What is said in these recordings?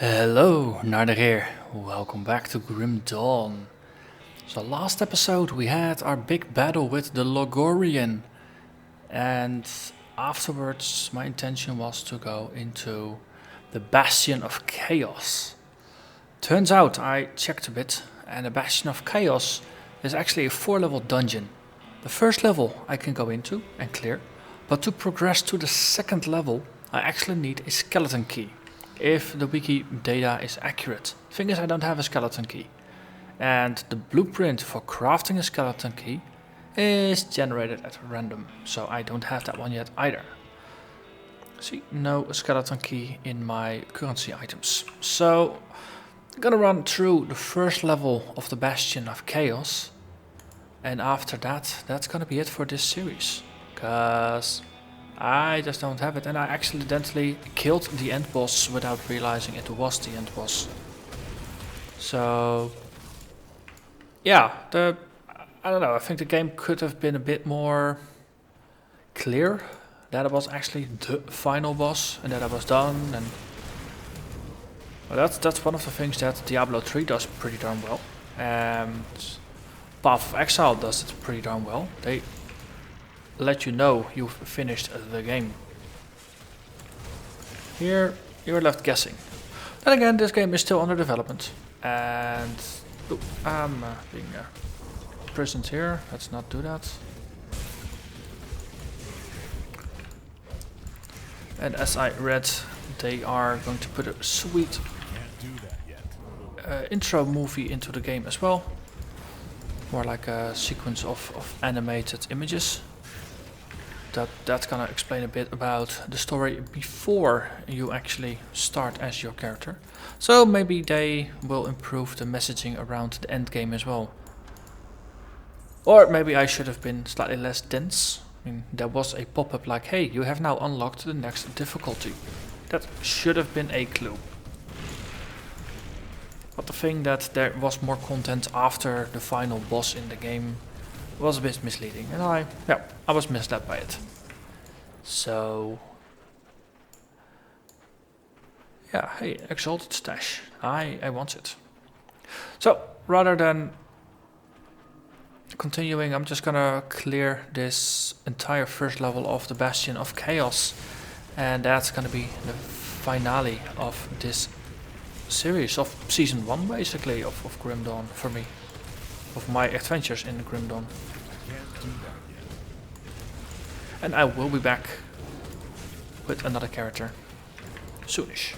Hello, Narnach here. Welcome back to Grmbl. So last episode we had our big battle with the Loghorrean, and afterwards my intention was to go into the Bastion of Chaos. Turns out I checked a bit, and the Bastion of Chaos is actually a 4-level dungeon. The first level I can go into and clear, but to progress to the second level I actually need a skeleton key, if the wiki data is accurate. Thing is, I don't have a skeleton key, and the blueprint for crafting a skeleton key is generated at random, so I don't have that one yet either. See, no skeleton key in my currency items. So I'm gonna run through the first level of the Bastion of Chaos, and after that, that's gonna be it for this series, cause I just don't have it, and I accidentally killed the end boss without realizing it was the end boss. So yeah, I don't know, I think the game could have been a bit more clear that it was actually the final boss and that I was done. And well, that's one of the things that Diablo 3 does pretty darn well, and Path of Exile does it pretty darn well. They let you know you've finished the game. Here you're left guessing. Then again, this game is still under development, and I'm being imprisoned here. Let's not do that. And as I read, they are going to put a sweet intro movie into the game as well. More like a sequence of animated images. That's gonna explain a bit about the story before you actually start as your character. So maybe they will improve the messaging around the end game as well. Or maybe I should have been slightly less dense. I mean, there was a pop-up like, hey, you have now unlocked the next difficulty. That should have been a clue. But the thing that there was more content after the final boss in the game was a bit misleading, and I was misled by it. So yeah, hey, exalted stash. I want it. So rather than continuing, I'm just gonna clear this entire first level of the Bastion of Chaos, and that's gonna be the finale of this series, of season 1 basically, of Grmbl for me, of my adventures in Grmbl. And I will be back with another character soonish.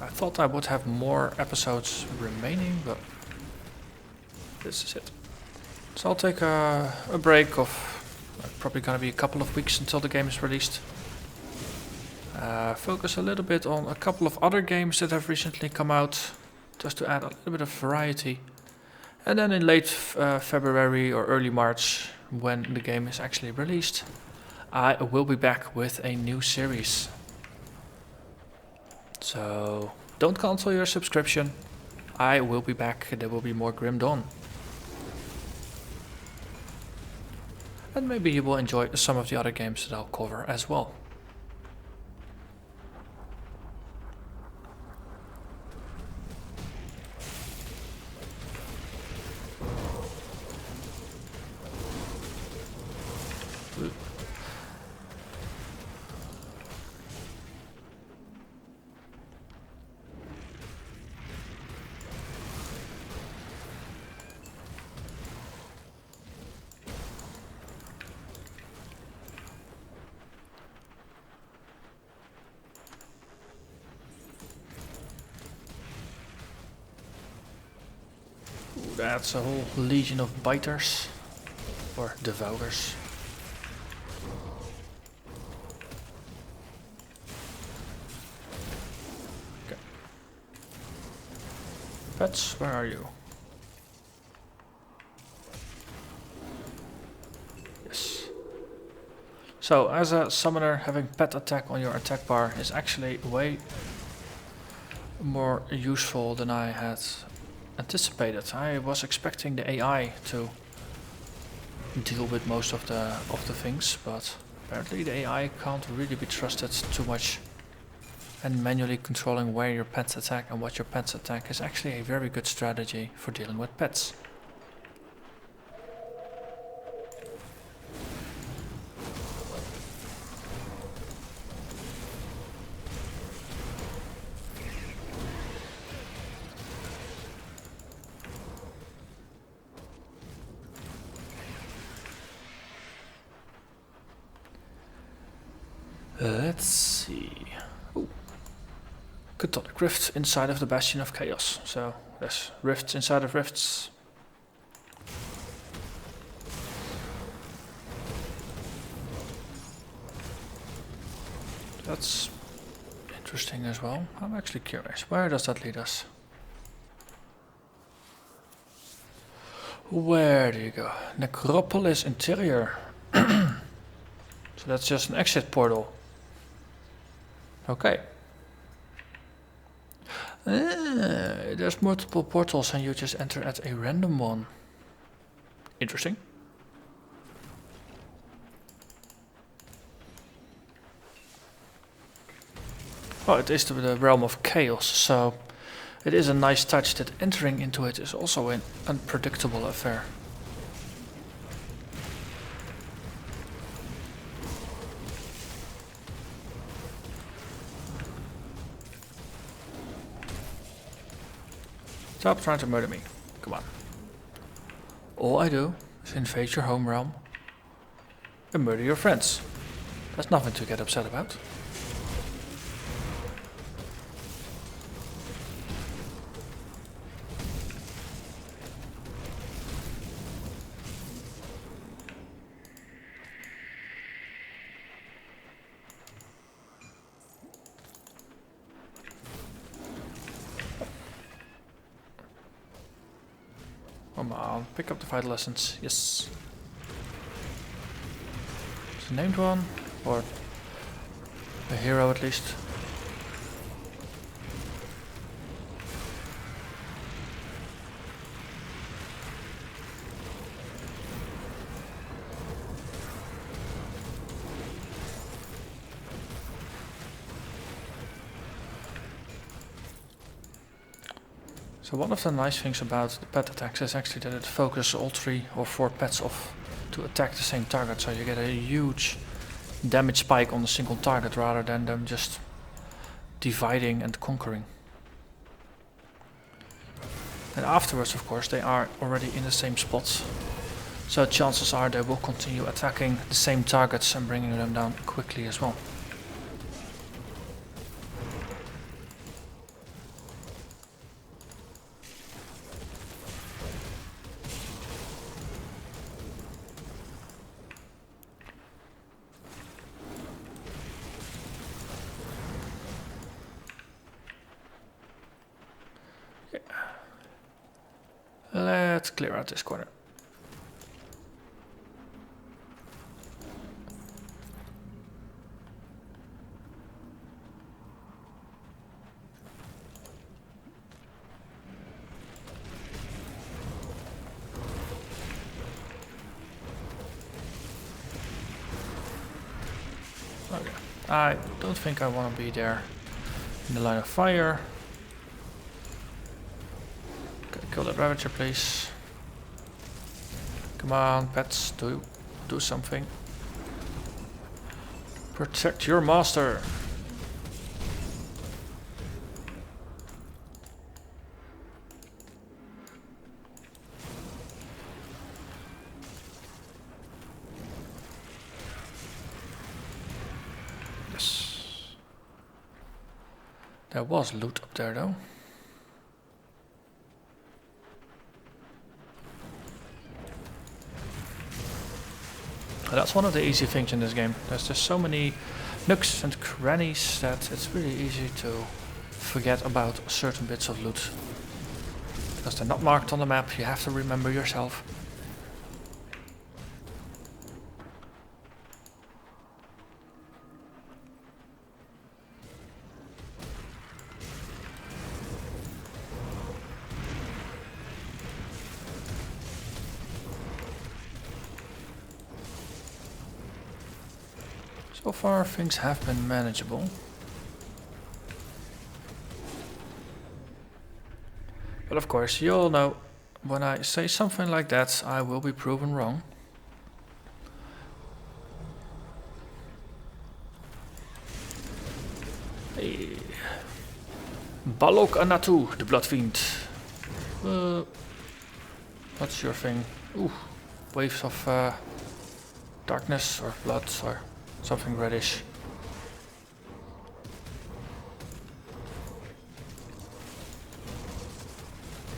I thought I would have more episodes remaining, but this is it. So I'll take a break of probably gonna be a couple of weeks until the game is released. Focus a little bit on a couple of other games that have recently come out, just to add a little bit of variety. And then in late February or early March, when the game is actually released, I will be back with a new series. So don't cancel your subscription. I will be back. There will be more Grmbl. And maybe you will enjoy some of the other games that I'll cover as well. That's a whole legion of biters, or devourers. Okay. Pets, where are you? Yes. So, as a summoner, having pet attack on your attack bar is actually way more useful than I had anticipated. I was expecting the AI to deal with most of the things, but apparently the AI can't really be trusted too much. and manually controlling where your pets attack and what your pets attack is actually a very good strategy for dealing with pets. Let's see. Ooh. Chthonic rifts inside of the Bastion of Chaos. So there's rifts inside of rifts. That's interesting as well. I'm actually curious. Where does that lead us? Where do you go? Necropolis interior. So that's just an exit portal. Okay. There's multiple portals and you just enter at a random one. Interesting. Well, it is the realm of chaos, so it is a nice touch that entering into it is also an unpredictable affair. Stop trying to murder me. Come on. All I do is invade your home realm and murder your friends. That's nothing to get upset about. Come on, pick up the vital essence. Yes. It's a named one, or a hero at least. So one of the nice things about the pet attacks is actually that it focuses all 3 or 4 pets off to attack the same target, so you get a huge damage spike on a single target rather than them just dividing and conquering. And afterwards, of course, they are already in the same spots, so chances are they will continue attacking the same targets and bringing them down quickly as well. Let's clear out this corner. Okay. I don't think I want to be there in the line of fire. Kill that Ravager, please. Come on, pets, do something. Protect your master. Yes. There was loot up there though. That's one of the easy things in this game. There's just so many nooks and crannies that it's really easy to forget about certain bits of loot. Because they're not marked on the map, you have to remember yourself. So far things have been manageable. But of course, you all know, when I say something like that, I will be proven wrong. Hey. Balok Anatu, the Blood Fiend. What's your thing? Ooh, waves of darkness or blood or something reddish.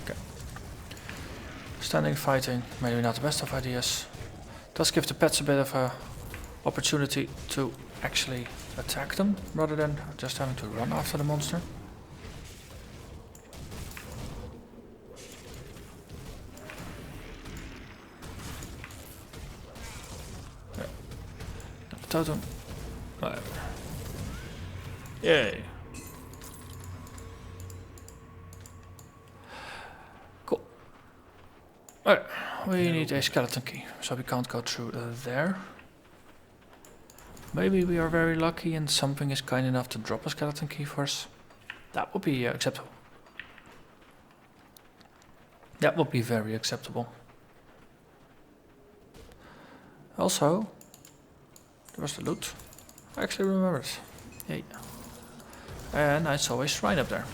Okay. Standing fighting, maybe not the best of ideas. Does give the pets a bit of a opportunity to actually attack them rather than just having to run after the monster. Totem. Right. Yay. Cool. Alright, we need a skeleton key, so we can't go through there. Maybe we are very lucky and something is kind enough to drop a skeleton key for us. That would be acceptable. That would be very acceptable. Also, there was the loot. I actually remember it. Yay. And I saw a shrine up there.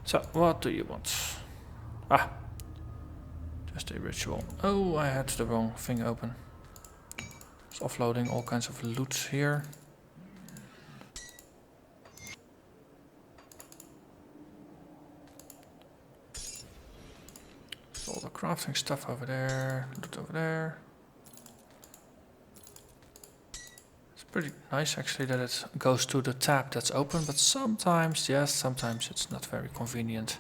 So, what do you want? Ah, just a ritual. Oh, I had the wrong thing open. It's offloading all kinds of loot here. All the crafting stuff over there, loot over there. It's pretty nice actually that it goes to the tab that's open, but sometimes, yes, sometimes it's not very convenient.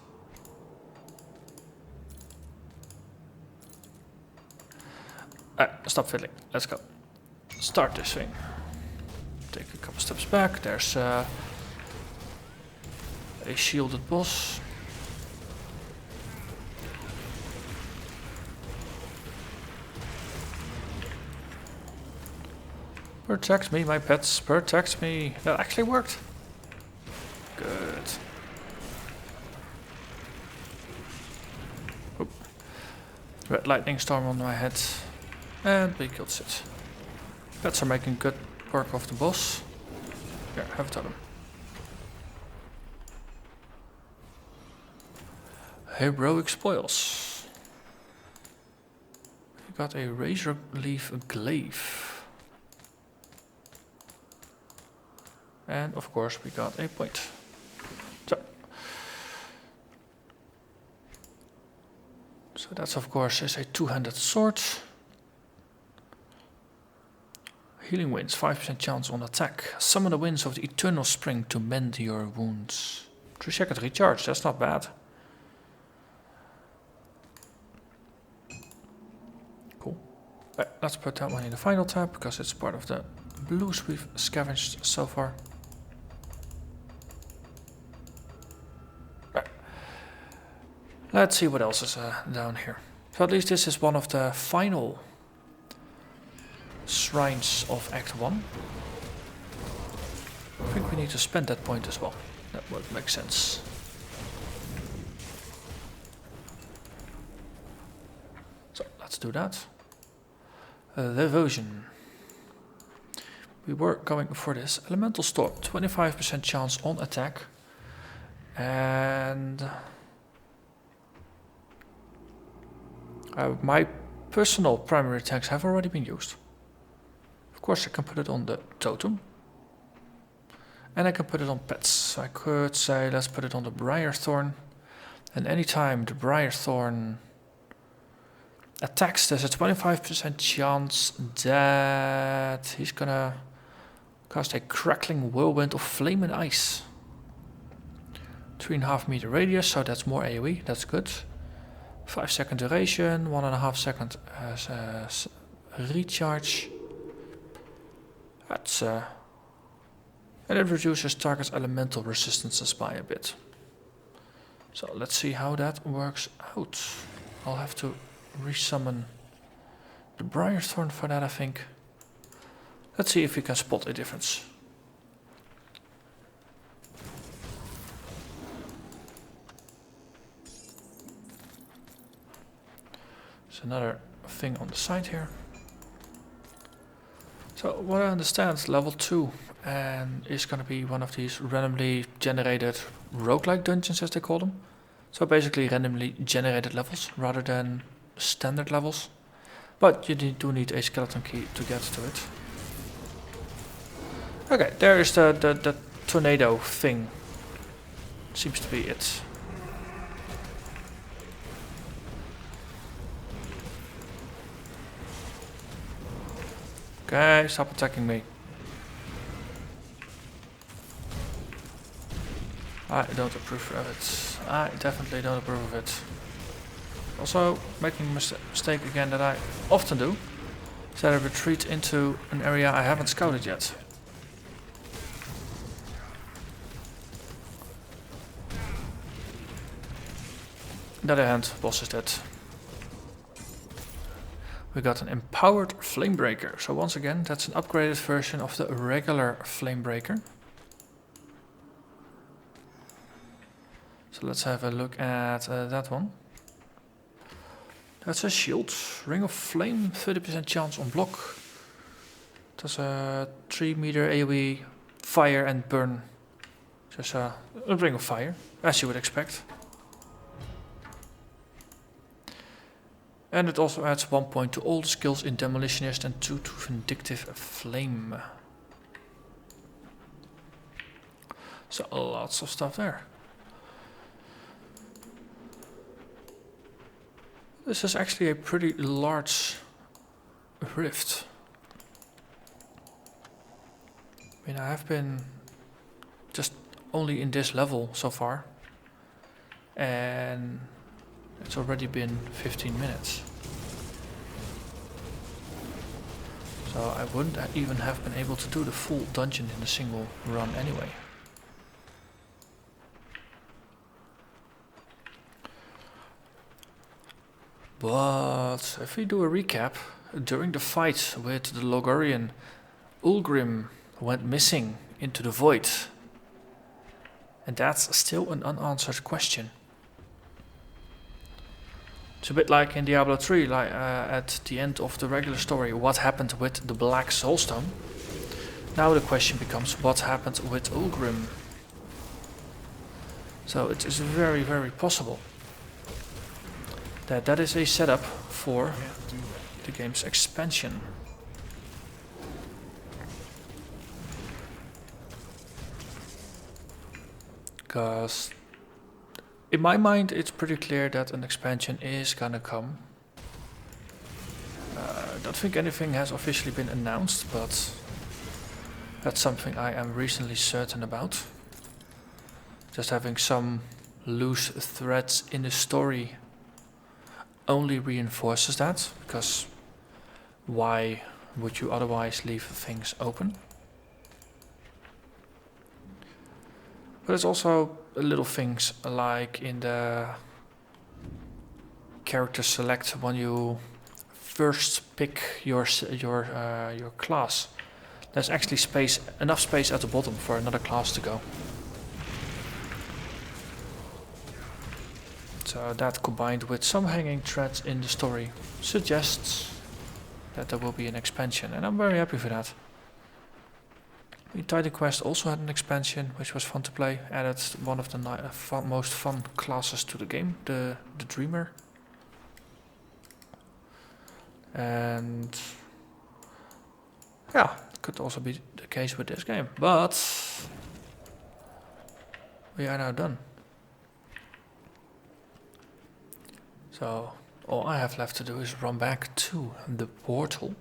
Stop fiddling, let's go. Start this thing. Take a couple steps back, there's a shielded boss. Protect me, my pets, protect me. That actually worked. Good. Oop. Red lightning storm on my head. And we killed it. Pets are making good work of the boss. Here, have a totem. Heroic spoils. We got a razor leaf glaive. And of course we got a point. So that's of course is a two-handed sword. Healing winds, 5% chance on attack. Summon the winds of the eternal spring to mend your wounds. 3-second recharge, that's not bad. Cool. Let's put that one in the final tab because it's part of the blues we've scavenged so far. Let's see what else is down here. So at least this is one of the final shrines of Act 1. I think we need to spend that point as well. That would make sense. So let's do that. Devotion. We were going for this elemental storm, 25% chance on attack, and my personal primary attacks have already been used. Of course I can put it on the totem, and I can put it on pets. So I could say let's put it on the Briarthorn, and anytime the Briarthorn attacks, there's a 25% chance that he's gonna cast a crackling whirlwind of flame and ice. 3.5 meter radius, so that's more AoE, that's good. 5-second duration, 1.5 second recharge. That's and it reduces target elemental resistances by a bit. So let's see how that works out. I'll have to resummon the Briarthorn for that, I think. Let's see if we can spot a difference. There's another thing on the side here. So what I understand, level 2 and is going to be one of these randomly generated roguelike dungeons, as they call them. So basically randomly generated levels rather than standard levels. But you do need a skeleton key to get to it. Okay, there is the tornado thing. Seems to be it. Okay, stop attacking me. I don't approve of it. I definitely don't approve of it. Also, making a mistake again that I often do, is that I retreat into an area I haven't scouted yet. On the other hand, boss is dead. We got an empowered flamebreaker. So once again, that's an upgraded version of the regular flamebreaker. So let's have a look at that one. That's a shield. Ring of Flame, 30% chance on block. That's a 3 meter AoE fire and burn. Just a ring of fire, as you would expect. And it also adds 1 point to all the skills in Demolitionist and 2 to Vindictive Flame. So lots of stuff there. This is actually a pretty large rift. I mean, I have been just only in this level so far. And it's already been 15 minutes. So I wouldn't even have been able to do the full dungeon in a single run anyway. But if we do a recap, during the fight with the Loghorrean, Ulgrim went missing into the void. And that's still an unanswered question. It's a bit like in Diablo 3, like at the end of the regular story, what happened with the Black Soulstone? Now the question becomes, what happened with Ulgrim? So it is very, very possible that is a setup for the game's expansion. Because in my mind it's pretty clear that an expansion is gonna come. I don't think anything has officially been announced, but that's something I am reasonably certain about. Just having some loose threads in the story only reinforces that, because why would you otherwise leave things open? But it's also little things like in the character select when you first pick your class. There's actually enough space at the bottom for another class to go. So that, combined with some hanging threads in the story, suggests that there will be an expansion, and I'm very happy for that. The Titan Quest also had an expansion, which was fun to play. Added one of the most fun classes to the game, the Dreamer. And yeah, it could also be the case with this game. But we are now done. So all I have left to do is run back to the portal.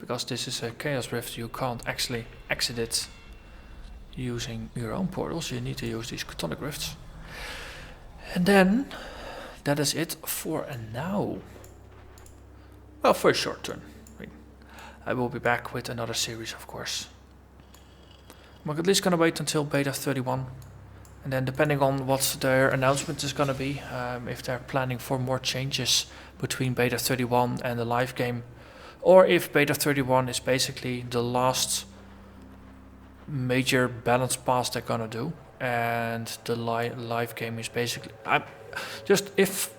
Because this is a Chaos Rift, you can't actually exit it using your own portals. You need to use these Chthonic Rifts. And then, that is it for now. Well, for a short turn. I will be back with another series, of course. I'm at least gonna wait until beta 31. And then depending on what their announcement is gonna be, if they're planning for more changes between beta 31 and the live game, or if beta 31 is basically the last major balance pass they're gonna do, and the live game is basically if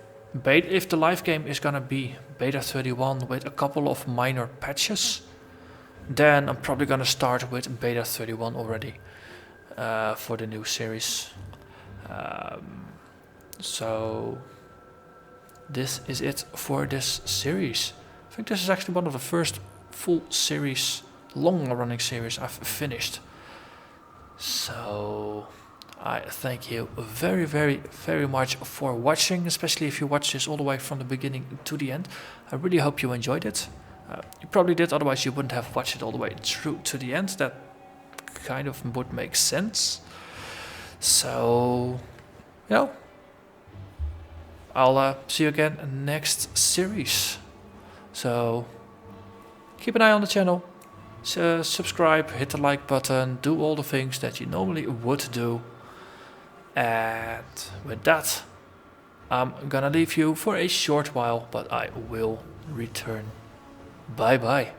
the live game is gonna be beta 31 with a couple of minor patches, then I'm probably gonna start with beta 31 already for the new series. So this is it for this series. I think this is actually one of the first full series, long running series I've finished. So I thank you very, very, very much for watching, especially if you watch this all the way from the beginning to the end. I really hope you enjoyed it. You probably did, otherwise you wouldn't have watched it all the way through to the end. That kind of would make sense. So, I'll see you again next series. So, keep an eye on the channel. Subscribe, hit the like button, do all the things that you normally would do. And with that, I'm gonna leave you for a short while, but I will return. Bye bye.